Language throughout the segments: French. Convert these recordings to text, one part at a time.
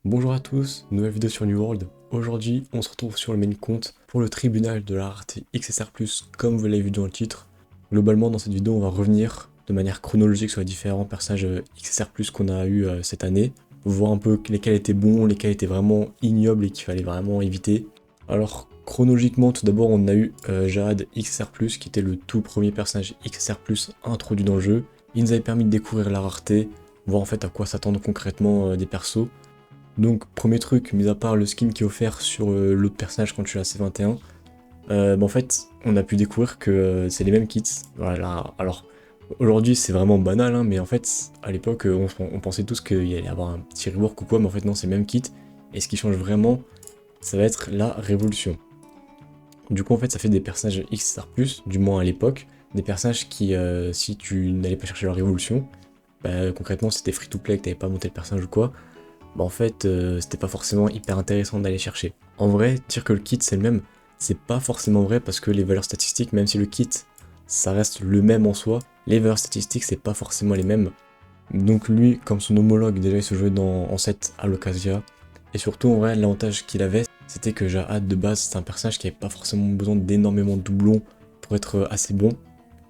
Bonjour à tous, nouvelle vidéo sur New World. Aujourd'hui, on se retrouve sur le main compte pour le tribunal de la rareté XSR+, comme vous l'avez vu dans le titre. Globalement, dans cette vidéo, on va revenir de manière chronologique sur les différents personnages XSR+, qu'on a eu cette année, voir un peu lesquels étaient bons, lesquels étaient vraiment ignobles et qu'il fallait vraiment éviter. Alors, chronologiquement, tout d'abord, on a eu Jade XSR+, qui était le tout premier personnage XSR+, introduit dans le jeu. Il nous avait permis de découvrir la rareté, voir en fait à quoi s'attendre concrètement des persos. Donc premier truc, mis à part le skin qui est offert sur l'autre personnage quand tu l'as C21, en fait on a pu découvrir que c'est les mêmes kits. Voilà, alors aujourd'hui c'est vraiment banal, hein, mais en fait à l'époque on pensait tous qu'il y allait avoir un petit rework ou quoi, mais en fait non, c'est le même kit. Et ce qui change vraiment, ça va être la révolution. Du coup en fait ça fait des personnages XR+, du moins à l'époque, des personnages qui si tu n'allais pas chercher leur révolution, concrètement c'était free to play, que t'avais pas monté le personnage ou quoi, en fait, c'était pas forcément hyper intéressant d'aller chercher. En vrai, dire que le kit c'est le même, c'est pas forcément vrai parce que les valeurs statistiques, même si le kit ça reste le même en soi, les valeurs statistiques c'est pas forcément les mêmes. Donc lui, comme son homologue, déjà il se jouait en 7 à l'Ocasia. Et surtout, en vrai, l'avantage qu'il avait, c'était que Jahad de base, c'est un personnage qui avait pas forcément besoin d'énormément de doublons pour être assez bon.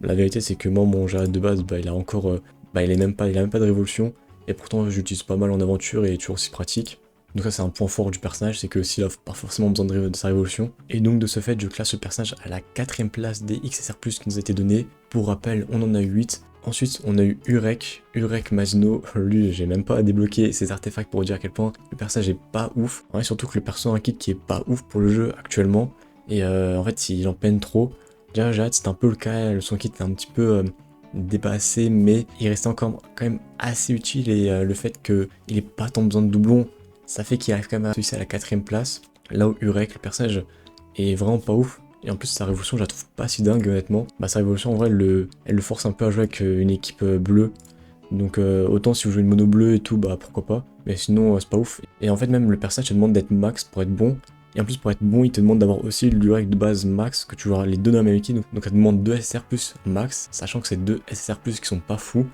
La vérité, c'est que moi, mon Jahad de base, il a encore, il a même pas de révolution. Et pourtant, j'utilise pas mal en aventure et il est toujours aussi pratique. Donc ça, c'est un point fort du personnage, c'est que s'il a pas forcément besoin de sa révolution. Et donc de ce fait, je classe le personnage à la 4ème place des XSR+, qui nous a été donné. Pour rappel, on en a eu 8. Ensuite, on a eu Urek Mazino. Lui, j'ai même pas débloqué ses artefacts pour dire à quel point le personnage est pas ouf. Ouais, surtout que le perso a un kit qui est pas ouf pour le jeu actuellement. Et en fait, il en peine trop. Déjà, Jade, c'est un peu le cas. Son kit est un petit peu dépassé, mais il restait encore quand même assez utile. Et le fait qu'il ait pas tant besoin de doublons, ça fait qu'il arrive quand même à réussir à la 4ème place. Là où Urek, le personnage, est vraiment pas ouf. Et en plus, sa révolution, je la trouve pas si dingue, honnêtement. Sa révolution, en vrai, elle le force un peu à jouer avec une équipe bleue. Donc, autant si vous jouez une mono bleue et tout, pourquoi pas. Mais sinon, c'est pas ouf. Et en fait, même le personnage te demande d'être max pour être bon. Et en plus, pour être bon, il te demande d'avoir aussi l'urec de base max, que tu joueras les deux dans la même équipe. Donc, elle te demande 2 SSR plus max, sachant que c'est 2 SSR plus qui sont pas fous.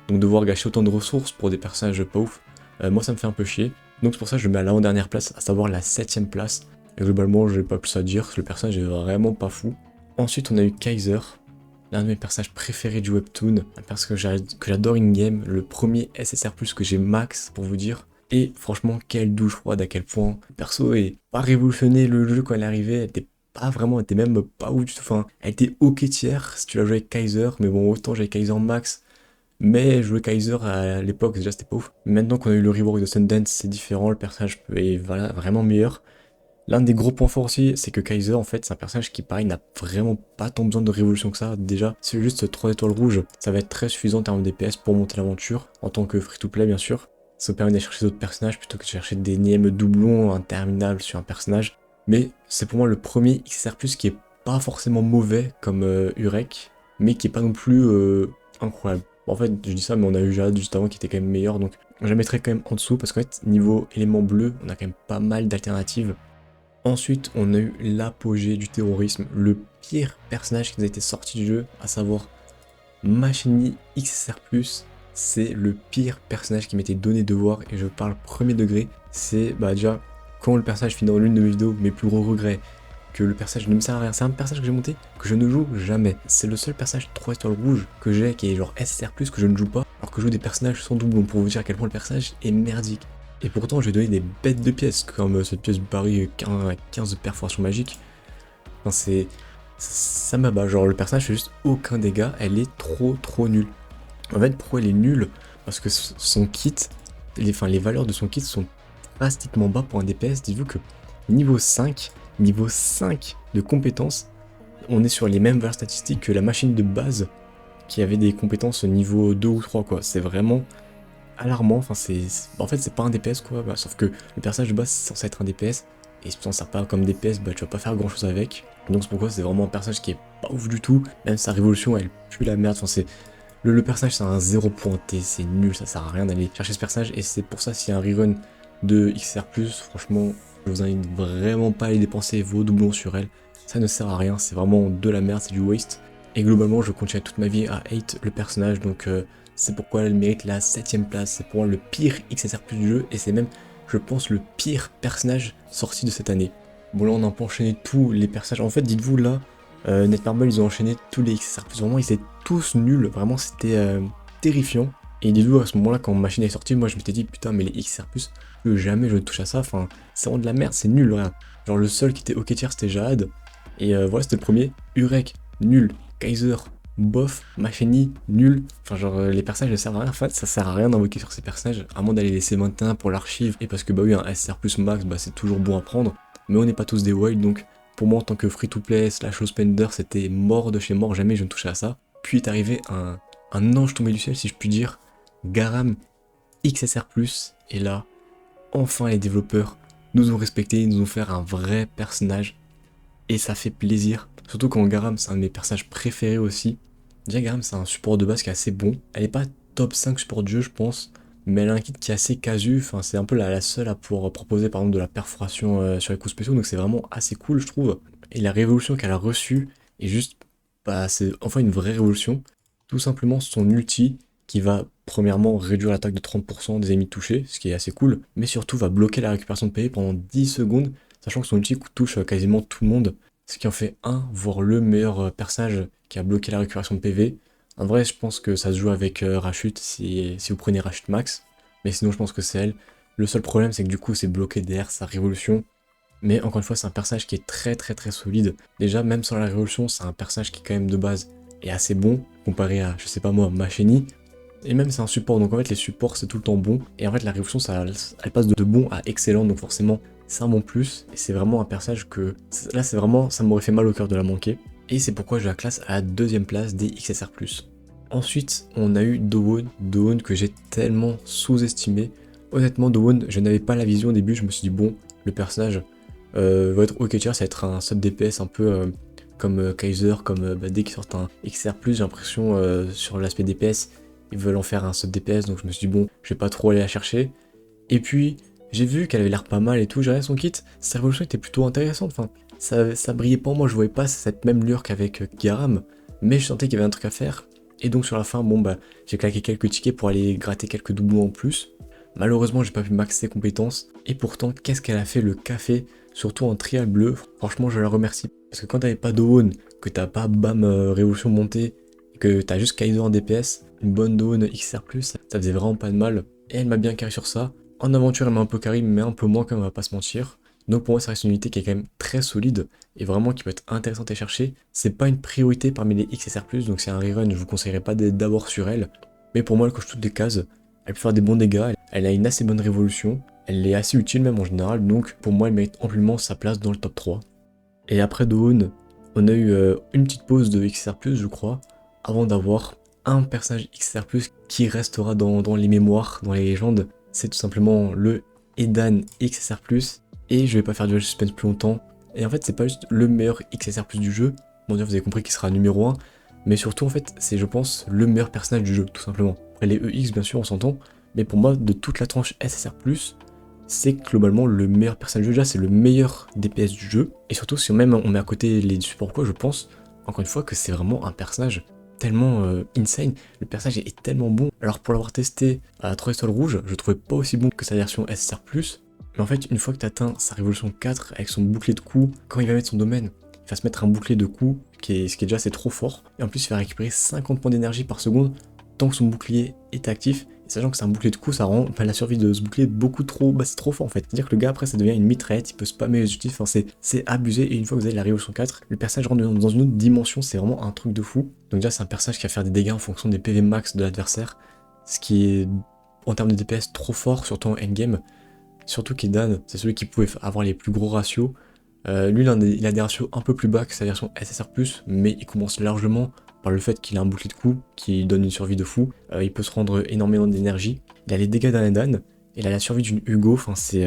Donc, devoir gâcher autant de ressources pour des personnages pas ouf, moi, ça me fait un peu chier. Donc, c'est pour ça que je le mets à l'avant-dernière place, à savoir la 7ème place. Et globalement, j'ai pas plus à dire, le personnage est vraiment pas fou. Ensuite, on a eu Kaiser, l'un de mes personnages préférés du webtoon, un personnage que j'adore in-game, le premier SSR+, que j'ai max, pour vous dire. Et franchement, quelle douche froide, à quel point le perso est pas révolutionné le jeu quand elle est arrivée, elle était pas vraiment, elle était même pas ouf du tout, enfin, elle était ok tiers si tu la jouais avec Kaiser, mais bon, autant j'avais Kaiser max, mais jouer Kaiser à l'époque, déjà c'était pas ouf. Maintenant qu'on a eu le rework de Sundance, c'est différent, le personnage est vraiment meilleur. L'un des gros points forts aussi, c'est que Kaiser, en fait, c'est un personnage qui, pareil, n'a vraiment pas tant besoin de révolution que ça. Déjà, c'est juste 3 étoiles rouges, ça va être très suffisant en termes de DPS pour monter l'aventure, en tant que free-to-play, bien sûr. Ça vous permet d'aller chercher d'autres personnages plutôt que de chercher des nièmes doublons interminables sur un personnage. Mais c'est pour moi le premier XR+, qui est pas forcément mauvais comme Urek, mais qui est pas non plus incroyable. En fait, je dis ça, mais on a eu Jade juste avant qui était quand même meilleur, donc je la mettrais quand même en dessous, parce qu'en fait, niveau élément bleu, on a quand même pas mal d'alternatives. Ensuite, on a eu l'apogée du terrorisme, le pire personnage qui nous a été sorti du jeu, à savoir Machini XSR+. C'est le pire personnage qui m'était donné de voir, et je parle premier degré. C'est déjà, quand le personnage finit dans l'une de mes vidéos, mes plus gros regrets, que le personnage ne me sert à rien. C'est un personnage que j'ai monté, que je ne joue jamais. C'est le seul personnage 3 étoiles rouges que j'ai, qui est genre SSR+, que je ne joue pas, alors que je joue des personnages sans doublon, pour vous dire à quel point le personnage est merdique. Et pourtant, je vais donner des bêtes de pièces, comme cette pièce de Paris 15 de perforation magique. Enfin, ça m'abat. Genre, le personnage fait juste aucun dégât, elle est trop nulle. En fait, pourquoi elle est nulle? Parce que son kit, les valeurs de son kit sont drastiquement bas pour un DPS. Dites-vous que niveau 5 de compétences, on est sur les mêmes valeurs statistiques que la machine de base qui avait des compétences niveau 2 ou 3, quoi. C'est vraiment alarmant, enfin en fait c'est pas un DPS quoi, sauf que le personnage de base c'est censé être un DPS, et si tu t'en sers pas comme DPS, tu vas pas faire grand chose avec, donc c'est pourquoi c'est vraiment un personnage qui est pas ouf du tout, même sa révolution elle pue la merde, enfin c'est... Le personnage c'est un 0 pointé, c'est nul, ça sert à rien d'aller chercher ce personnage, et c'est pour ça s'il y a un rerun de XR+, franchement, je vous invite vraiment pas à aller dépenser vos doublons sur elle, ça ne sert à rien, c'est vraiment de la merde, c'est du waste, et globalement je continue toute ma vie à hate le personnage, donc c'est pourquoi elle mérite la 7ème place, c'est pour moi le pire XSR+ du jeu, et c'est même je pense, le pire personnage sorti de cette année. Bon là on a un peu enchaîné tous les personnages, en fait dites-vous là, Netmarble ils ont enchaîné tous les XSR+, vraiment ils étaient tous nuls, vraiment c'était terrifiant. Et dites-vous à ce moment là quand Machine est sortie, moi je m'étais dit putain mais les XSR+, plus jamais je ne touche à ça, enfin c'est vraiment de la merde, c'est nul, regarde. Genre le seul qui était ok tier c'était Jahad, et voilà c'était le premier, Urek, nul, Kaiser, bof, Machini, nul, enfin genre les personnages ne servent à rien, en fait ça sert à rien d'invoquer sur ces personnages, à moins d'aller laisser 21 pour l'archive, et parce que bah oui un SR+ max bah c'est toujours bon à prendre, mais on n'est pas tous des wild, donc pour moi en tant que free-to-play slash spender, c'était mort de chez mort, jamais je ne touchais à ça. Puis est arrivé un ange tombé du ciel, si je puis dire, Garam XSR+, et là, enfin les développeurs nous ont respecté, ils nous ont fait un vrai personnage, et ça fait plaisir, surtout quand Garam c'est un de mes personnages préférés aussi. Déjà Garam c'est un support de base qui est assez bon, elle est pas top 5 support de jeu je pense, mais elle a un kit qui est assez casu, enfin c'est un peu la seule à pouvoir proposer par exemple de la perforation sur les coups spéciaux, donc c'est vraiment assez cool je trouve. Et la révolution qu'elle a reçue est juste, bah c'est enfin une vraie révolution. Tout simplement son ulti qui va premièrement réduire l'attaque de 30% des ennemis touchés, ce qui est assez cool, mais surtout va bloquer la récupération de PV pendant 10 secondes, sachant que son ulti touche quasiment tout le monde, ce qui en fait un, voire le meilleur personnage qui a bloqué la récupération de PV. En vrai, je pense que ça se joue avec Rashut si vous prenez Rashut Max, mais sinon je pense que c'est elle. Le seul problème c'est que du coup c'est bloqué derrière sa révolution, mais encore une fois c'est un personnage qui est très solide. Déjà même sans la révolution c'est un personnage qui quand même de base est assez bon, comparé à je sais pas moi Machini, et même c'est un support, donc en fait les supports c'est tout le temps bon, et en fait la révolution ça, elle passe de bon à excellent, donc forcément c'est un bon plus, et c'est vraiment un personnage que, là c'est vraiment, ça m'aurait fait mal au cœur de la manquer, et c'est pourquoi je la classe à la deuxième place des XSR+. Ensuite on a eu Dowon que j'ai tellement sous-estimé. Honnêtement Dowon, je n'avais pas la vision au début, je me suis dit bon, le personnage va être ok tier, ça va être un sub DPS un peu comme Kaiser, comme bah, dès qu'ils sortent un XR+, j'ai l'impression sur l'aspect DPS, ils veulent en faire un sub DPS, donc je me suis dit bon, je vais pas trop aller la chercher. Et puis, j'ai vu qu'elle avait l'air pas mal et tout, j'ai regardé son kit, sa révolution était plutôt intéressante, enfin, ça brillait pas en moi, je voyais pas cette même lueur qu'avec Garam, mais je sentais qu'il y avait un truc à faire. Et donc sur la fin, bon bah, j'ai claqué quelques tickets pour aller gratter quelques doublons en plus. Malheureusement, j'ai pas pu maxer ses compétences, et pourtant, qu'est-ce qu'elle a fait le café, surtout en trial bleu, franchement je la remercie. Parce que quand t'avais pas Dowon, que t'as pas bam révolution montée, que t'as juste Kaiser en DPS, une bonne Dowon XR+, ça faisait vraiment pas de mal. Et elle m'a bien carré sur ça. En aventure, elle m'a un peu carré, mais un peu moins quand même, on va pas se mentir. Donc pour moi, ça reste une unité qui est quand même très solide, et vraiment qui peut être intéressante à chercher. C'est pas une priorité parmi les XSR+, donc c'est un rerun, je vous conseillerais pas d'être d'abord sur elle. Mais pour moi, elle coche toutes les cases. Elle peut faire des bons dégâts, elle a une assez bonne révolution, elle est assez utile même en général, donc pour moi, elle mérite amplement sa place dans le top 3. Et après Dawn, on a eu une petite pause de XR+, je crois, avant d'avoir un personnage XR+, qui restera dans les mémoires, dans les légendes. C'est tout simplement le Edan XSR+, et je vais pas faire du suspense plus longtemps. Et en fait, c'est pas juste le meilleur XSR+ du jeu, bon dire vous avez compris qu'il sera numéro 1, mais surtout en fait, c'est je pense le meilleur personnage du jeu, tout simplement. Après les EX bien sûr, on s'entend, mais pour moi, de toute la tranche SSR+, c'est globalement le meilleur personnage du jeu, c'est le meilleur DPS du jeu, et surtout si même on met à côté les supports quoi, je pense, encore une fois, que c'est vraiment un personnage tellement insane, le personnage est tellement bon. Alors pour l'avoir testé à 3 étoiles rouges, je trouvais pas aussi bon que sa version SSR+, mais en fait, une fois que tu atteins sa révolution 4 avec son bouclier de coups, quand il va mettre son domaine, il va se mettre un bouclier de coups, ce qui est déjà c'est trop fort, et en plus il va récupérer 50 points d'énergie par seconde tant que son bouclier est actif. Sachant que c'est un bouclier de coups, ça rend la survie de ce bouclier beaucoup trop, bah c'est trop fort en fait. C'est-à-dire que le gars après ça devient une mitraillette, il peut spammer les outils, enfin c'est abusé, et une fois que vous avez la révolution 4, le personnage rentre dans une autre dimension, c'est vraiment un truc de fou. Donc déjà c'est un personnage qui va faire des dégâts en fonction des PV max de l'adversaire, ce qui est en termes de DPS trop fort, surtout en endgame. Surtout qu'Edan, c'est celui qui pouvait avoir les plus gros ratios. Lui il a des ratios un peu plus bas que sa version SSR+, mais il commence largement par le fait qu'il a un bouclier de coups qui donne une survie de fou, il peut se rendre énormément d'énergie, il a les dégâts d'un Edan, il a la survie d'une Hugo, enfin c'est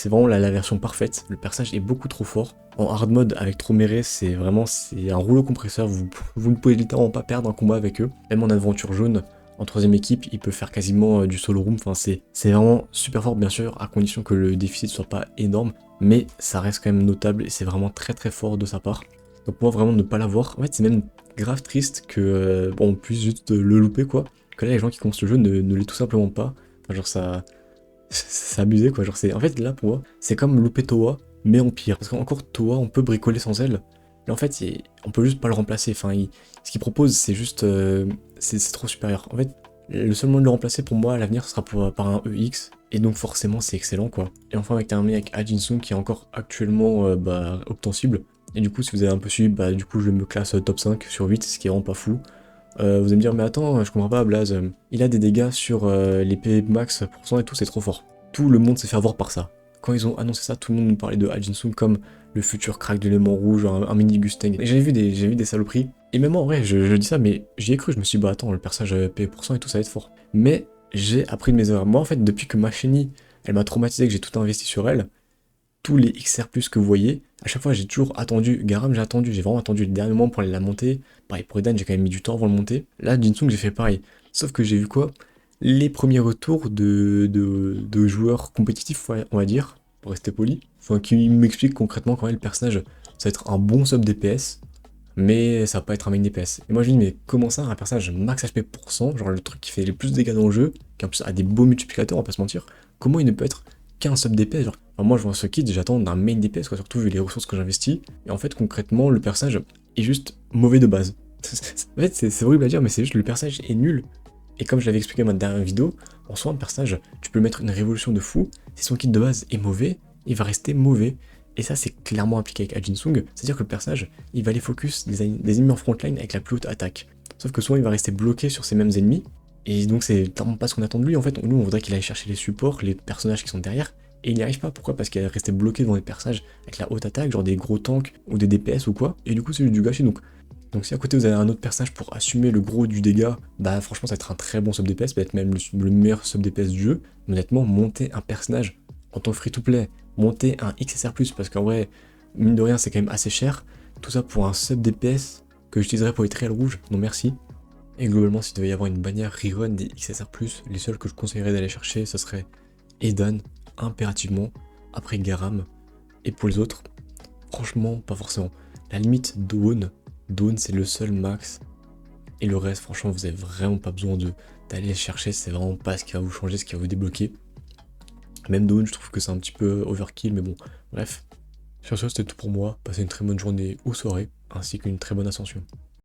vraiment la version parfaite, le personnage est beaucoup trop fort. En hard mode avec Tromere, c'est un rouleau compresseur, vous ne pouvez littéralement pas perdre un combat avec eux, même en aventure jaune, en troisième équipe, il peut faire quasiment du solo room, enfin c'est vraiment super fort bien sûr, à condition que le déficit soit pas énorme, mais ça reste quand même notable et c'est vraiment très fort de sa part. Donc moi vraiment ne pas l'avoir, en fait c'est même grave triste que on puisse juste le louper quoi, que là les gens qui commencent le jeu ne l'aient tout simplement pas, enfin, genre C'est abusé quoi, genre c'est. En fait là pour moi, c'est comme louper Toa, mais en pire. Parce qu'encore Toa, on peut bricoler sans elle. Mais en fait, on peut juste pas le remplacer. Enfin, ce qu'il propose, c'est juste. C'est trop supérieur. En fait, le seul moyen de le remplacer pour moi à l'avenir, ce sera par un EX. Et donc forcément, c'est excellent quoi. Et enfin, avec terminé avec Ajinsung qui est encore actuellement obtensible. Et du coup, si vous avez un peu suivi, bah du coup, je me classe top 5 sur 8, ce qui est vraiment pas fou. Vous allez me dire, mais attends, je comprends pas, Blaze. Il a des dégâts sur l'épée max % et tout, c'est trop fort. Tout le monde s'est fait avoir par ça. Quand ils ont annoncé ça, tout le monde nous parlait de Ajinsung comme le futur crack de l'élément rouge, un mini Gustang. Et j'ai vu des saloperies. Et même en vrai, je dis ça, mais j'y ai cru. Je me suis dit, bah attends, le personnage PV % et tout, ça va être fort. Mais j'ai appris de mes erreurs. Moi, en fait, depuis que Machini, elle m'a traumatisé, que j'ai tout investi sur elle, tous les XR+, que vous voyez, à chaque fois j'ai toujours attendu, Garam j'ai vraiment attendu le dernier moment pour aller la monter, pareil pour Edan j'ai quand même mis du temps avant de le monter, là Jinsung j'ai fait pareil, sauf que j'ai vu quoi? Les premiers retours de joueurs compétitifs on va dire, pour rester poli, enfin qui m'expliquent concrètement quand même le personnage, ça va être un bon sub DPS, mais ça va pas être un main DPS. Et moi je me dis mais comment ça un personnage max HP %, genre le truc qui fait les plus de dégâts dans le jeu, qui en plus a des beaux multiplicateurs on va pas se mentir, comment il ne peut être qu'un sub DPS genre. Enfin, moi je vois ce kit, j'attends d'un main DPS quoi, surtout vu les ressources que j'investis, et en fait concrètement le personnage est juste mauvais de base. En fait c'est horrible à dire mais c'est juste le personnage est nul. Et comme je l'avais expliqué dans ma dernière vidéo, en soi un personnage, tu peux mettre une révolution de fou, si son kit de base est mauvais, il va rester mauvais. Et ça, c'est clairement appliqué avec Ajinsung, c'est-à-dire que le personnage, il va aller focus des ennemis en frontline avec la plus haute attaque. Sauf que souvent, il va rester bloqué sur ces mêmes ennemis, et donc c'est clairement pas ce qu'on attend de lui. En fait, nous, on voudrait qu'il aille chercher les supports, les personnages qui sont derrière, et il n'y arrive pas. Pourquoi? Parce qu'il est resté bloqué devant des personnages avec la haute attaque, genre des gros tanks ou des DPS ou quoi, et du coup, c'est du gâchis. Donc si à côté vous avez un autre personnage pour assumer le gros du dégât, bah franchement ça va être un très bon sub DPS, peut-être même le meilleur sub DPS du jeu. Mais honnêtement, monter un personnage en tant que free-to-play, monter un XSR+, parce qu'en vrai, mine de rien c'est quand même assez cher, tout ça pour un sub DPS que j'utiliserais pour les trials rouges, non merci. Et globalement, s'il devait y avoir une bannière rerun des XSR+, les seuls que je conseillerais d'aller chercher, ça serait Edan, impérativement, après Garam, et pour les autres, franchement, pas forcément. La limite, Dawn c'est le seul max, et le reste, franchement, vous avez vraiment pas besoin d'aller chercher, c'est vraiment pas ce qui va vous changer, ce qui va vous débloquer. Même Dawn, je trouve que c'est un petit peu overkill, mais bon, bref. Sur ce, c'était tout pour moi, passez une très bonne journée ou soirée, ainsi qu'une très bonne ascension.